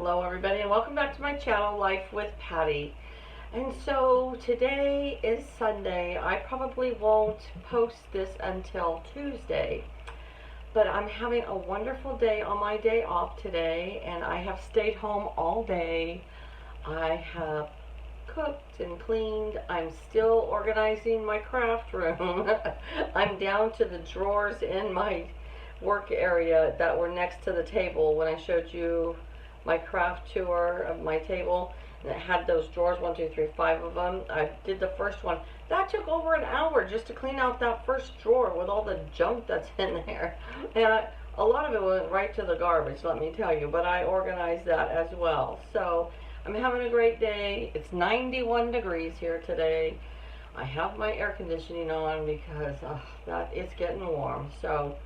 Hello everybody and welcome back to my channel, Life with Patty. And so today is Sunday. I probably won't post this until Tuesday, but I'm having a wonderful day on my day off today, and I have stayed home all day. I have cooked and cleaned. I'm still organizing my craft room. I'm down to the drawers in my work area that were next to the table when I showed you my craft tour of my table, and it had those drawers, 1, 2, 3, 5 of them. I did the first one. That took over an hour just to clean out that first drawer with all the junk that's in there. And a lot of it went right to the garbage, let me tell you, but I organized that as well. So I'm having a great day. It's 91 degrees here today. I have my air conditioning on because it's getting warm. So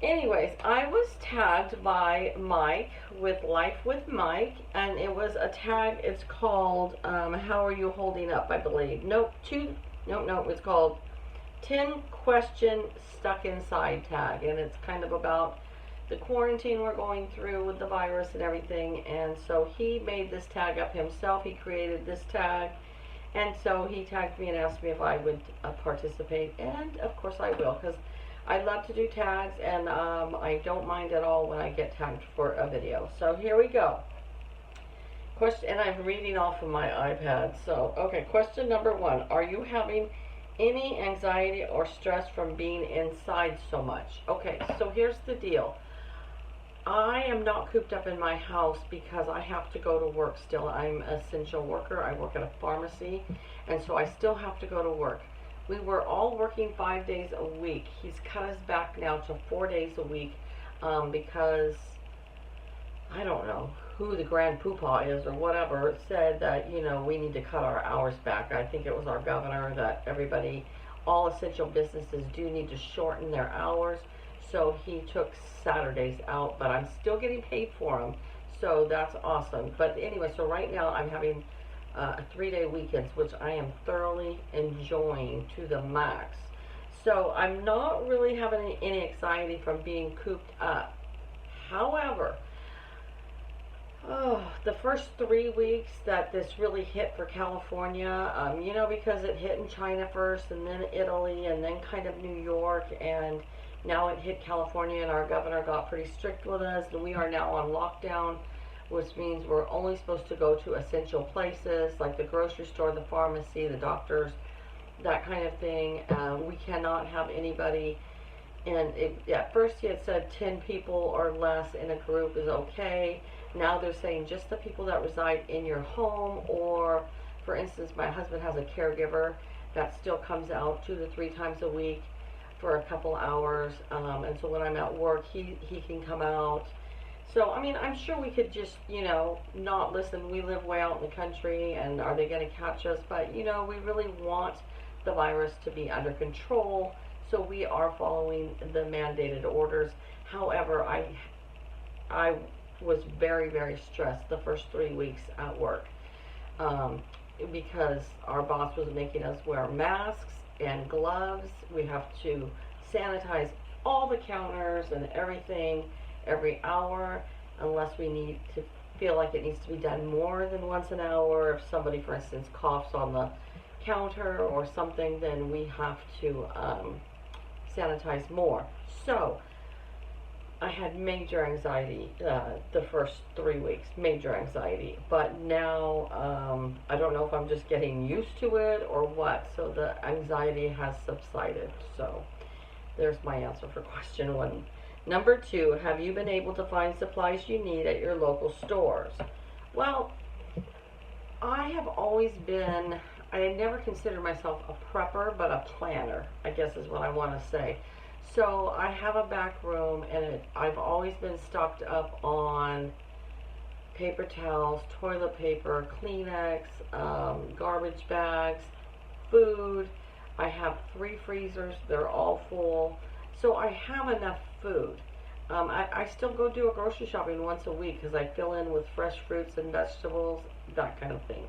anyways, I was tagged by Mike with Life with Mike, and it was a tag. It's called How Are You Holding Up, I believe. It's called 10 Question Stuck Inside tag, and it's kind of about the quarantine we're going through with the virus and everything. And so he made this tag up himself. He created this tag, and so he tagged me and asked me if I would participate, and of course I will, because I love to do tags, and I don't mind at all when I get tagged for a video. So here we go. Question, and I'm reading off of my iPad. So, okay, question number 1. Are you having any anxiety or stress from being inside so much? Okay, so here's the deal. I am not cooped up in my house because I have to go to work still. I'm an essential worker. I work at a pharmacy, and so I still have to go to work. We were all working 5 days a week. He's cut us back now to 4 days a week because I don't know who the grand poobah is or whatever said that, you know, we need to cut our hours back. I think it was our governor that everybody, all essential businesses do need to shorten their hours. So he took Saturdays out, but I'm still getting paid for them. So that's awesome. But anyway, so right now I'm having 3-day weekends, which I am thoroughly enjoying to the max. So I'm not really having any anxiety from being cooped up. However, the first 3 weeks that this really hit for California, you know, because it hit in China first, and then Italy, and then kind of New York, and now it hit California, and our governor got pretty strict with us, and we are now on lockdown, which means we're only supposed to go to essential places like the grocery store, the pharmacy, the doctors, that kind of thing. We cannot have anybody, and at first he had said 10 people or less in a group is okay. Now they're saying just the people that reside in your home, or for instance, my husband has a caregiver that still comes out 2 to 3 times a week for a couple hours, and so when I'm at work, he can come out. So, I mean, I'm sure we could just, you know, not listen. We live way out in the country, and are they going to catch us? But, you know, we really want the virus to be under control, so we are following the mandated orders. However, I was very, very stressed the first 3 weeks at work because our boss was making us wear masks and gloves. We have to sanitize all the counters and everything every hour, unless we need to feel like it needs to be done more than once an hour. If somebody, for instance, coughs on the counter or something, then we have to sanitize more. So I had major anxiety the first 3 weeks, major anxiety, but now I don't know if I'm just getting used to it or what, so the anxiety has subsided. So there's my answer for question 1. Number 2, have you been able to find supplies you need at your local stores? Well, I have always been, I never considered myself a prepper, but a planner, I guess is what I want to say. So I have a back room, and I've always been stocked up on paper towels, toilet paper, Kleenex, garbage bags, food. I have 3 freezers. They're all full. So I have enough food. I still go do a grocery shopping once a week because I fill in with fresh fruits and vegetables, that kind of thing.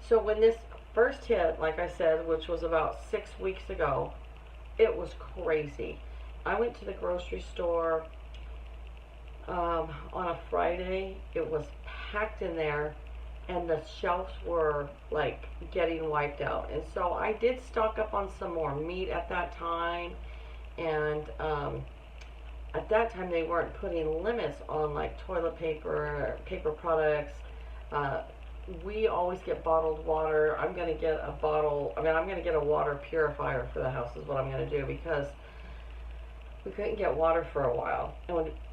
So when this first hit, like I said, which was about 6 weeks ago, it was crazy. I went to the grocery store on a Friday. It was packed in there, and the shelves were like getting wiped out. And so I did stock up on some more meat at that time, and at that time they weren't putting limits on like toilet paper, paper products. Uh, we always get bottled water. I'm gonna get a bottle. I mean, I'm gonna get a water purifier for the house is what I'm gonna do, because we couldn't get water for a while.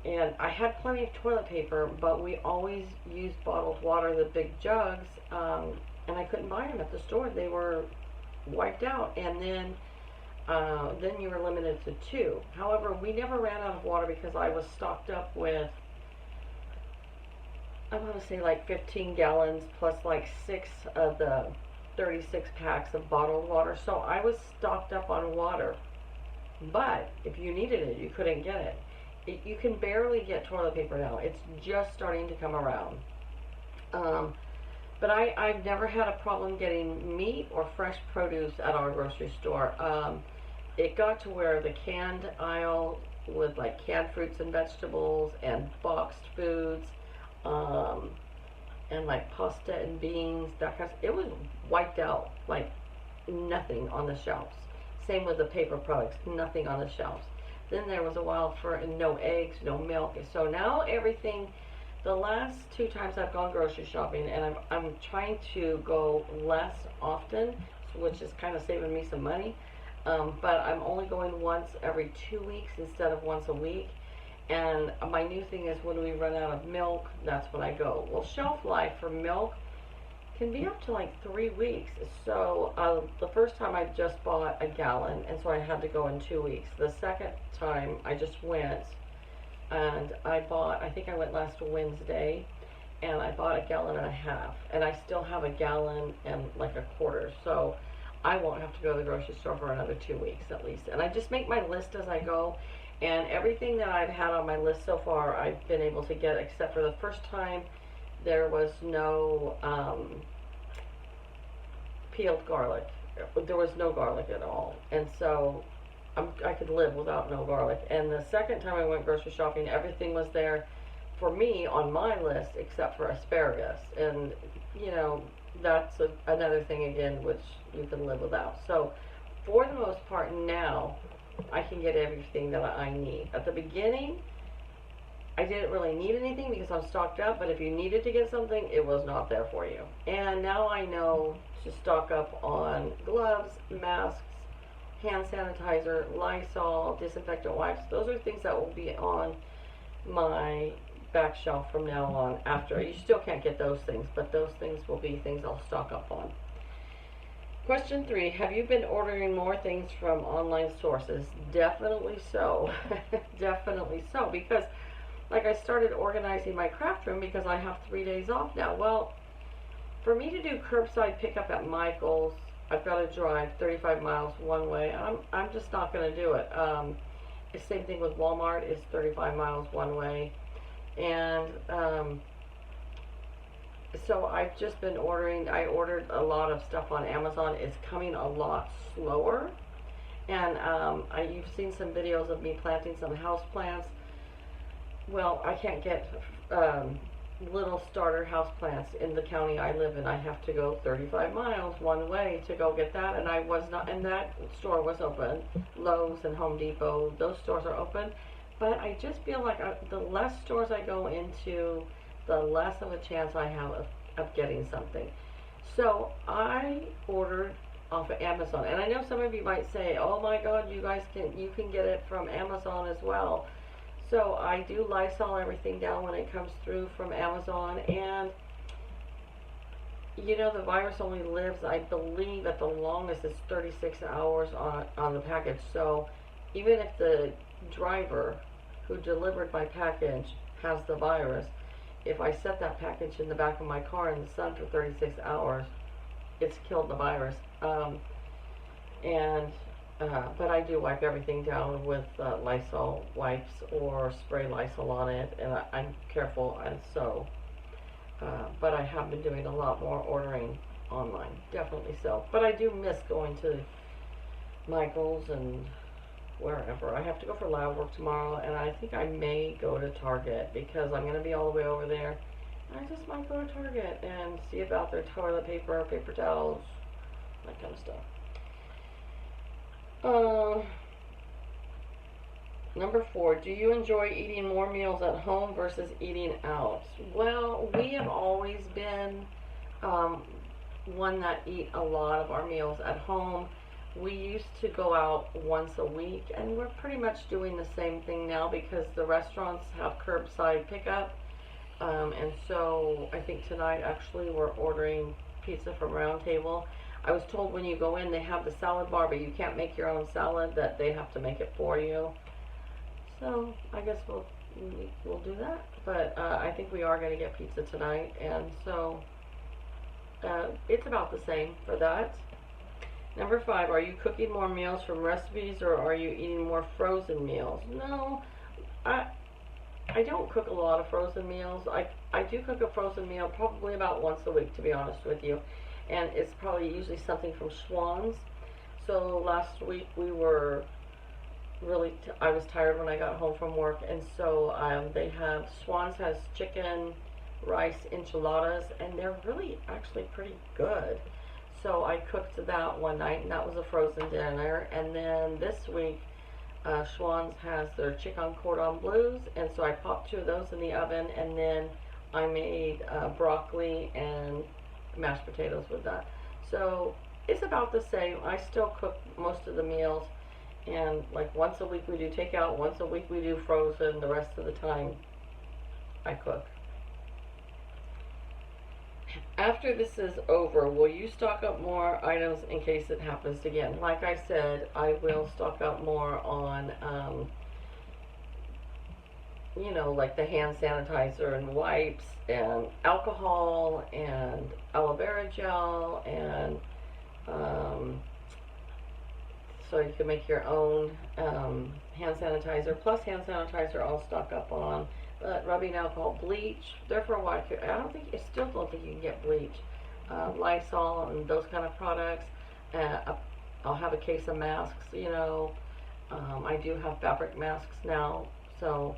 And I had plenty of toilet paper, but we always used bottled water, the big jugs, and I couldn't buy them at the store. They were wiped out, and then you were limited to 2. However, we never ran out of water because I was stocked up with, I want to say like 15 gallons plus like 6 of the 36 packs of bottled water. So I was stocked up on water. But if you needed it, you couldn't get it. You can barely get toilet paper now. It's just starting to come around. But I've never had a problem getting meat or fresh produce at our grocery store. It got to where the canned aisle with like canned fruits and vegetables and boxed foods, and like pasta and beans, that kind of, it was wiped out, like nothing on the shelves. Same with the paper products, nothing on the shelves. Then there was a while for no eggs, no milk. So now everything, the last 2 times I've gone grocery shopping, and I'm trying to go less often, which is kind of saving me some money. But I'm only going once every 2 weeks instead of once a week. And my new thing is when we run out of milk, that's when I go. Well, shelf life for milk can be up to like 3 weeks. So the first time I just bought a gallon, and so I had to go in 2 weeks. The second time I just went, and I think I went last Wednesday, and I bought a gallon and a half, and I still have a gallon and like a quarter. So I won't have to go to the grocery store for another 2 weeks at least. And I just make my list as I go, and everything that I've had on my list so far I've been able to get, except for the first time there was no peeled garlic. There was no garlic at all, and so I could live without no garlic. And the second time I went grocery shopping, everything was there for me on my list except for asparagus, and you know, that's another thing again which you can live without. So for the most part now I can get everything that I need. At the beginning I didn't really need anything because I'm stocked up, but if you needed to get something, it was not there for you. And now I know to stock up on gloves, masks, hand sanitizer, Lysol, disinfectant wipes. Those are things that will be on my back shelf from now on. After, you still can't get those things, but those things will be things I'll stock up on. Question 3, have you been ordering more things from online sources? Definitely so. Definitely so, because like I started organizing my craft room because I have 3 days off now. Well, for me to do curbside pickup at Michael's, I've got to drive 35 miles one way. I'm just not going to do it. The same thing with Walmart, it's 35 miles one way. And so I've just been ordering. I ordered a lot of stuff on Amazon. It's coming a lot slower. And you've seen some videos of me planting some house plants. Well, I can't get little starter house plants in the county I live in. I have to go 35 miles one way to go get that, and I was not, and that store was open. Lowe's and Home Depot, those stores are open, but I just feel like the less stores I go into, the less of a chance I have of getting something. So I ordered off of Amazon, and I know some of you might say, oh my god, you can get it from Amazon as well. So I do Lysol everything down when it comes through from Amazon, and you know, the virus only lives, I believe at the longest it's 36 hours on the package. So even if the driver who delivered my package has the virus, if I set that package in the back of my car in the sun for 36 hours, it's killed the virus. But I do wipe everything down with Lysol wipes or spray Lysol on it, and I'm careful, and so, but I have been doing a lot more ordering online, definitely so. But I do miss going to Michael's and wherever. I have to go for lab work tomorrow, and I think I may go to Target because I'm going to be all the way over there. I just might go to Target and see about their toilet paper, paper towels, that kind of stuff. Number 4, do you enjoy eating more meals at home versus eating out? Well, we have always been one that eat a lot of our meals at home. We used to go out once a week, and we're pretty much doing the same thing now because the restaurants have curbside pickup. And so I think tonight actually we're ordering pizza from Round Table. I was told when you go in they have the salad bar, but you can't make your own salad, that they have to make it for you. So I guess we'll do that. But I think we are going to get pizza tonight, and so it's about the same for that. Number 5, are you cooking more meals from recipes or are you eating more frozen meals? No, I don't cook a lot of frozen meals. I do cook a frozen meal probably about once a week, to be honest with you. And it's probably usually something from Schwann's. So last week we were I was tired when I got home from work, and so they have, Schwann's has chicken, rice, enchiladas, and they're really actually pretty good. So I cooked that one night, and that was a frozen dinner. And then this week, Schwann's has their chicken cordon bleus, and so I popped 2 of those in the oven, and then I made broccoli and mashed potatoes with that. So it's about the same. I still cook most of the meals, and like once a week we do takeout, once a week we do frozen, the rest of the time I cook. After this is over, will you stock up more items in case it happens again? Like I said, I will stock up more on, you know, like the hand sanitizer and wipes and alcohol and aloe vera gel, and so you can make your own hand sanitizer. Plus hand sanitizer I'll stock up on. But rubbing alcohol, bleach, there for a while. I still don't think you can get bleach. Lysol and those kind of products. I'll have a case of masks, you know. I do have fabric masks now, so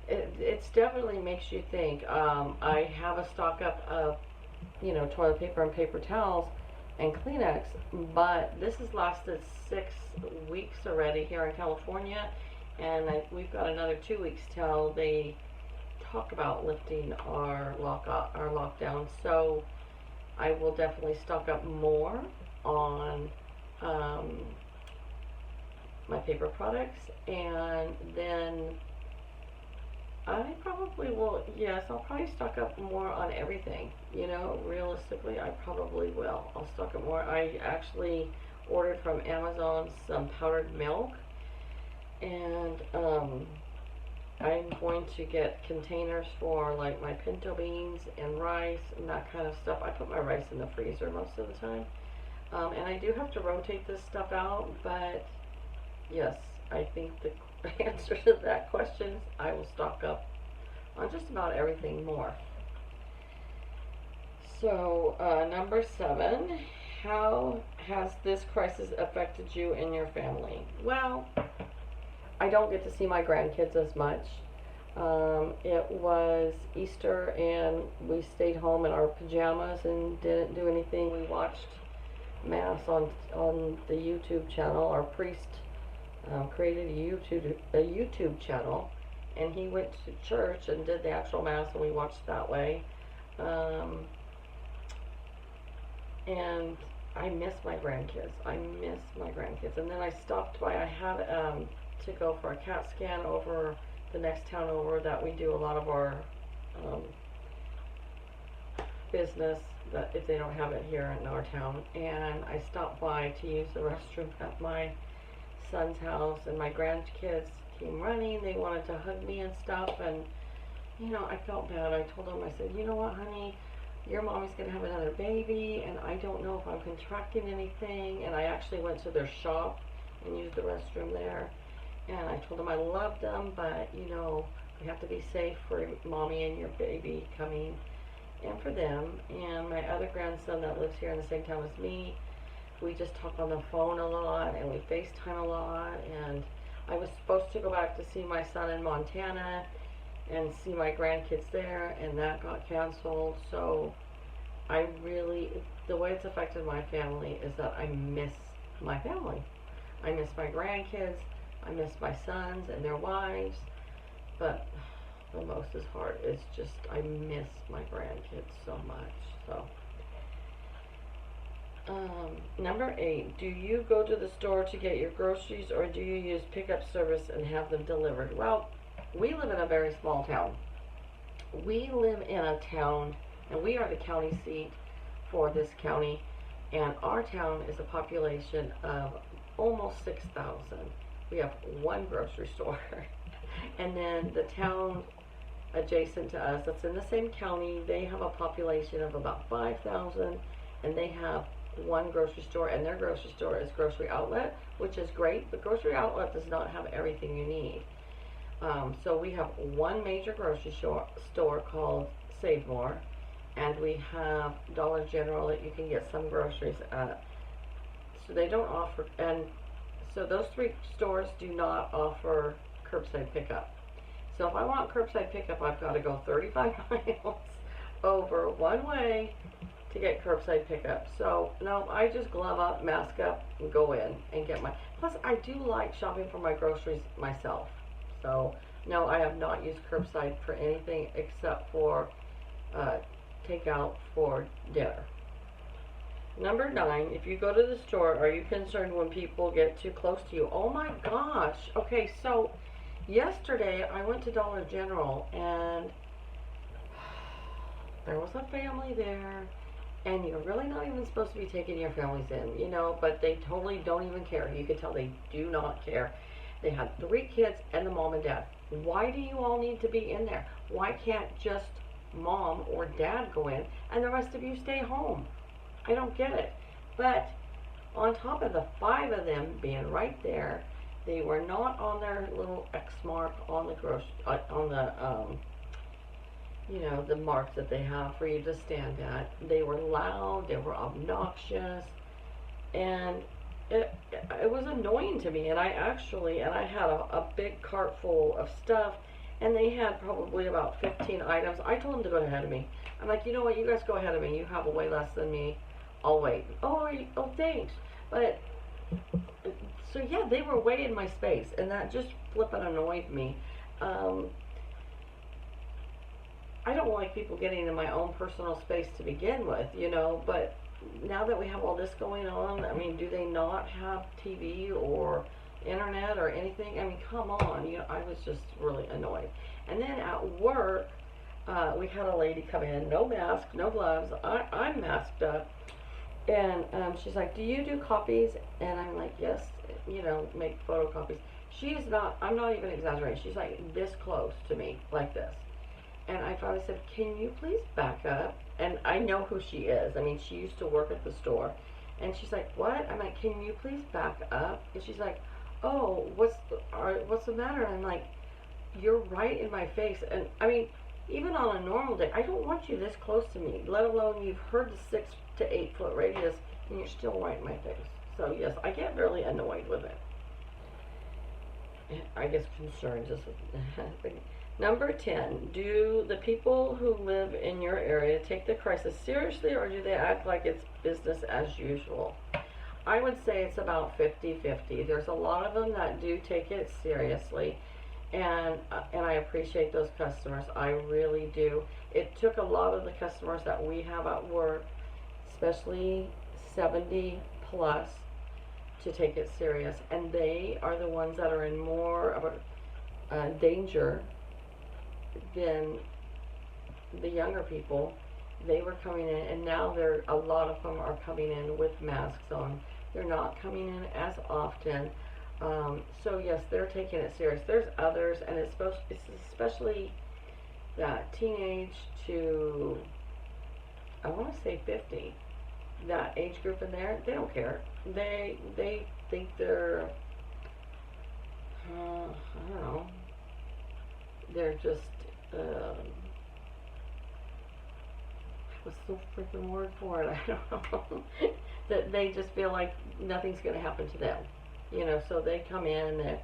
it definitely makes you think. I have a stock up of, you know, toilet paper and paper towels and Kleenex, but this has lasted 6 weeks already here in California, and we've got another 2 weeks till they talk about lifting our lockdown. So I will definitely stock up more on my paper products, and then I probably will, yes, I'll probably stock up more on everything. You know, realistically, I probably will. I'll stock up more. I actually ordered from Amazon some powdered milk, and I'm going to get containers for like my pinto beans and rice and that kind of stuff. I put my rice in the freezer most of the time. And I do have to rotate this stuff out, but yes, I think the answer to that question is I will stock up on just about everything more. So, number 7, how has this crisis affected you and your family? Well, I don't get to see my grandkids as much. It was Easter and we stayed home in our pajamas and didn't do anything. We watched Mass on the YouTube channel. Our priest created a YouTube channel, and he went to church and did the actual Mass, and we watched that way. And I miss my grandkids. And then I stopped by. I had to go for a CAT scan over the next town over, that we do a lot of our business, that if they don't have it here in our town. And I stopped by to use the restroom at my son's house, and my grandkids came running. They wanted to hug me and stuff, and you know, I felt bad. I told them, I said, you know what, honey, your mommy's gonna have another baby, and I don't know if I'm contracting anything. And I actually went to their shop and used the restroom there, and I told them I loved them, but you know, we have to be safe for mommy and your baby coming, and for them. And my other grandson that lives here in the same town as me, we just talk on the phone a lot and we FaceTime a lot. And I was supposed to go back to see my son in Montana and see my grandkids there, and that got canceled. So I really, the way it's affected my family is that I miss my family. I miss my grandkids. I miss my sons and their wives. But the most is hard. It's just I miss my grandkids so much. So, number 8. Do you go to the store to get your groceries, or do you use pickup service and have them delivered? Well, we live in a very small town. We live in a town, and we are the county seat for this county, and our town is a population of almost 6,000. We have one grocery store. And then the town adjacent to us that's in the same county, they have a population of about 5,000, and they have one grocery store, and their grocery store is Grocery Outlet, which is great, but Grocery Outlet does not have everything you need. So we have one major grocery store called Save More, and we have Dollar General that you can get some groceries at. So they don't offer, and so those 3 stores do not offer curbside pickup. So if I want curbside pickup, I've got to go 35 miles over one way to get curbside pickup. So no, I just glove up, mask up, and go in and get my, plus I do like shopping for my groceries myself. So no, I have not used curbside for anything except for takeout for dinner. Number 9, if you go to the store, are you concerned when people get too close to you? Oh my gosh. Okay, so yesterday I went to Dollar General, and there was a family there, and you're really not even supposed to be taking your families in, you know, but they totally don't even care. You could tell they do not care. They had 3 kids and the mom and dad. Why do you all need to be in there? Why can't just mom or dad go in and the rest of you stay home? I don't get it. But on top of the 5 of them being right there, they were not on their little X mark on the you know, the marks that they have for you to stand at. They were loud, they were obnoxious, and it was annoying to me. And I had a big cart full of stuff, and they had probably about 15 items. I told them to go ahead of me. I'm like, you know what, you guys go ahead of me. You have a way less than me. I'll wait. Oh, thanks. But, so yeah, they were way in my space, and that just flippin' annoyed me. I don't like people getting in my own personal space to begin with, you know, but now that we have all this going on, I mean, do they not have TV or internet or anything? I mean, come on, you know, I was just really annoyed. And then at work, we had a lady come in, no mask, no gloves. I'm masked up. And she's like, do you do copies? And I'm like, yes, you know, make photocopies. She's not, I'm not even exaggerating. She's like this close to me, like this. And I finally said, can you please back up? And I know who she is. I mean, she used to work at the store. And she's like, what? I'm like, can you please back up? And she's like, oh, what's the matter? And I'm like, you're right in my face. And I mean, even on a normal day, I don't want you this close to me, let alone you've heard the 6 to 8 foot radius, and you're still right in my face. So yes, I get really annoyed with it. I guess concerned is Number 10, do the people who live in your area take the crisis seriously, or do they act like it's business as usual? I would say it's about 50-50. There's a lot of them that do take it seriously, and I appreciate those customers. I really do. It took a lot of the customers that we have at work, especially 70 plus, to take it serious, and they are the ones that are in more of a danger than the younger people. They were coming in, and now a lot of them are coming in with masks on. They're not coming in as often. So yes, they're taking it serious. There's others, and it's especially that teenage to, I want to say 50, that age group in there. They don't care. They think they're, I don't know, they're just, what's the freaking word for it? I don't know. that they just feel like nothing's going to happen to them. You know, so they come in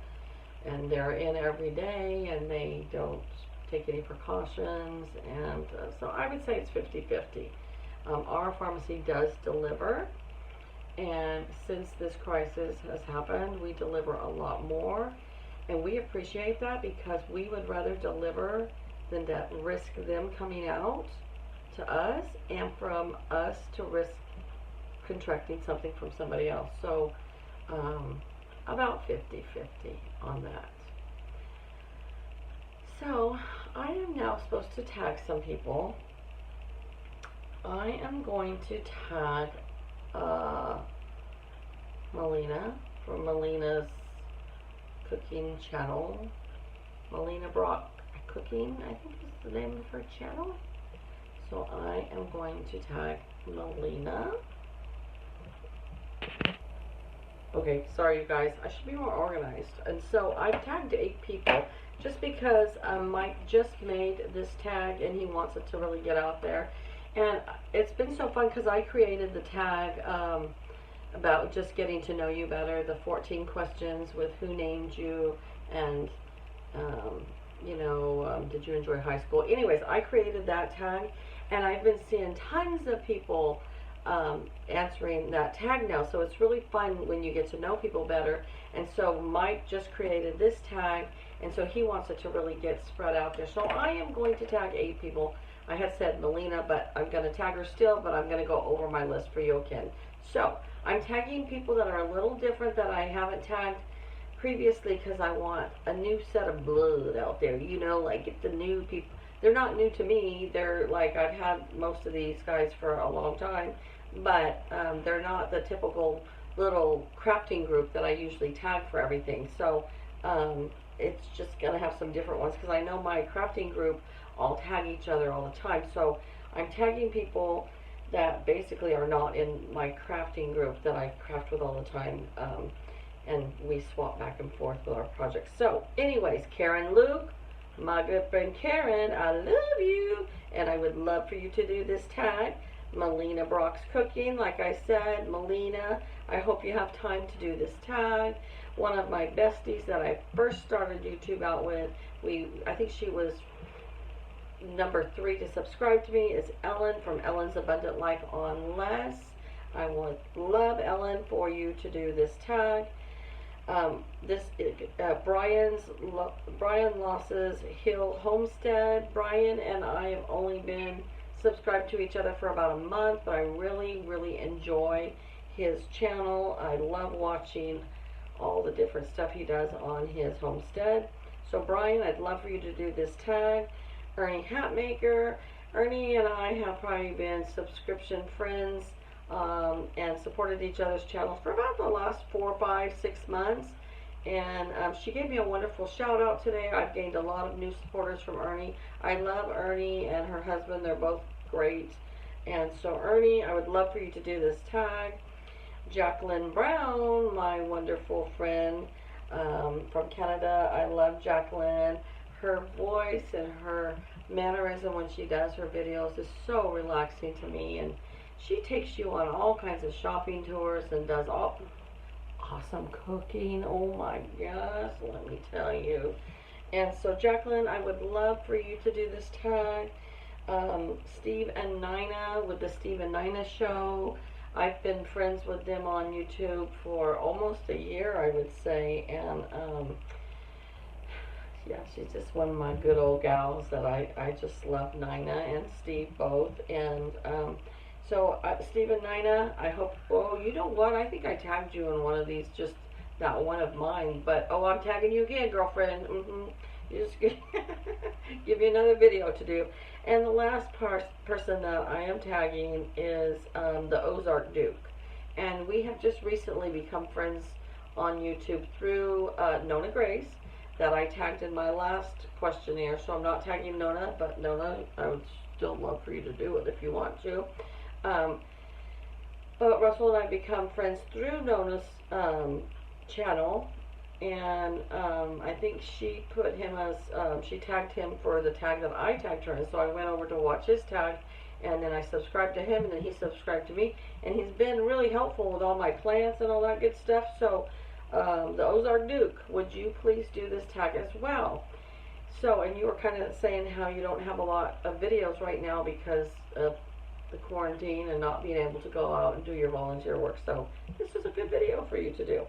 and they're in every day and they don't take any precautions. And so I would say it's 50-50. Our pharmacy does deliver. And since this crisis has happened, we deliver a lot more. And we appreciate that because we would rather deliver than to risk them coming out to us and from us to risk contracting something from somebody else. So about 50-50 on that. So I am now supposed to tag some people. I am going to tag Melina from Melina's cooking channel. Melina Brock Cooking, I think is the name of her channel. So I am going to tag Melina. Okay, sorry you guys, I should be more organized. And so I've tagged 8 people just because Mike just made this tag and he wants it to really get out there. And it's been so fun because I created the tag about just getting to know you better, the 14 questions with who named you and you know, did you enjoy high school? Anyways, I created that tag and I've been seeing tons of people answering that tag now. So it's really fun when you get to know people better. And so Mike just created this tag and so he wants it to really get spread out there. So I am going to tag 8 people. I had said Melina, but I'm going to tag her still, but I'm going to go over my list for you again. So I'm tagging people that are a little different that I haven't tagged previously because I want a new set of blood out there, you know, like get the new people. They're not new to me. They're like, I've had most of these guys for a long time, but they're not the typical little crafting group that I usually tag for everything. So it's just going to have some different ones because I know my crafting group all tag each other all the time. So I'm tagging people that basically are not in my crafting group that I craft with all the time. And we swap back and forth with our projects. So anyways, Karen Luuk, my good friend Karen, I love you. And I would love for you to do this tag. Melina Brock's Cooking, like I said, Melina, I hope you have time to do this tag. One of my besties that I first started YouTube out with, I think she was number 3 to subscribe to me, is Ellen from Ellen's Abundant Life on Less. I would love, Ellen, for you to do this tag. Brian Loss's Hill Homestead. Brian and I have only been subscribed to each other for about a month, but I really, really enjoy his channel. I love watching all the different stuff he does on his homestead. So Brian, I'd love for you to do this tag. Ernie Hatmaker. Ernie and I have probably been subscription friends and supported each other's channels for about the last 4, 5, 6 months. And she gave me a wonderful shout out today. I've gained a lot of new supporters from Ernie. I love Ernie and her husband. They're both great. And so Ernie, I would love for you to do this tag. Jacqueline Brown, my wonderful friend from Canada. I love Jacqueline. Her voice and her mannerism when she does her videos is so relaxing to me. And she takes you on all kinds of shopping tours and does all awesome cooking. Oh my gosh, let me tell you. And so Jacqueline, I would love for you to do this tag. Steve and Nina with the Steve and Nina Show. I've been friends with them on YouTube for almost a year, I would say. And yeah, she's just one of my good old gals that I just love, Nina and Steve both. And so Steve and Nina, I hope, oh, you know what, I think I tagged you in one of these, just not one of mine, but oh, I'm tagging you again, girlfriend. You just give you another video to do. And the last person that I am tagging is the Ozark Duke. And we have just recently become friends on YouTube through Nona Grace, that I tagged in my last questionnaire. So I'm not tagging Nona, but Nona, I would still love for you to do it if you want to. But Russell and I become friends through Nona's channel, and I think she put him as, she tagged him for the tag that I tagged her, and so I went over to watch his tag, and then I subscribed to him, and then he subscribed to me, and he's been really helpful with all my plants and all that good stuff. So the Ozark Duke, would you please do this tag as well? So, and you were kind of saying how you don't have a lot of videos right now because of the quarantine and not being able to go out and do your volunteer work. So this is a good video for you to do.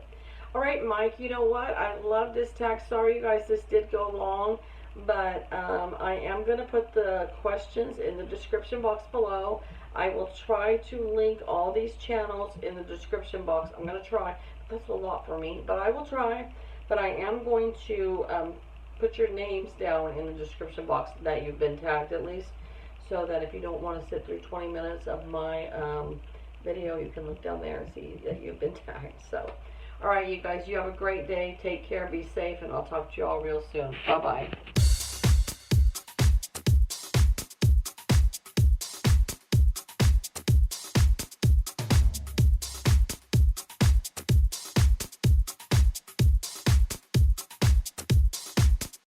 All right, Mike, you know what? I love this tag. Sorry, you guys, this did go long, but I am going to put the questions in the description box below. I will try to link all these channels in the description box. I'm going to try. That's a lot for me, but I will try. But I am going to put your names down in the description box that you've been tagged at least, so that if you don't want to sit through 20 minutes of my video, you can look down there and see that you've been tagged. So, all right, you guys, you have a great day. Take care, be safe, and I'll talk to you all real soon. Bye-bye.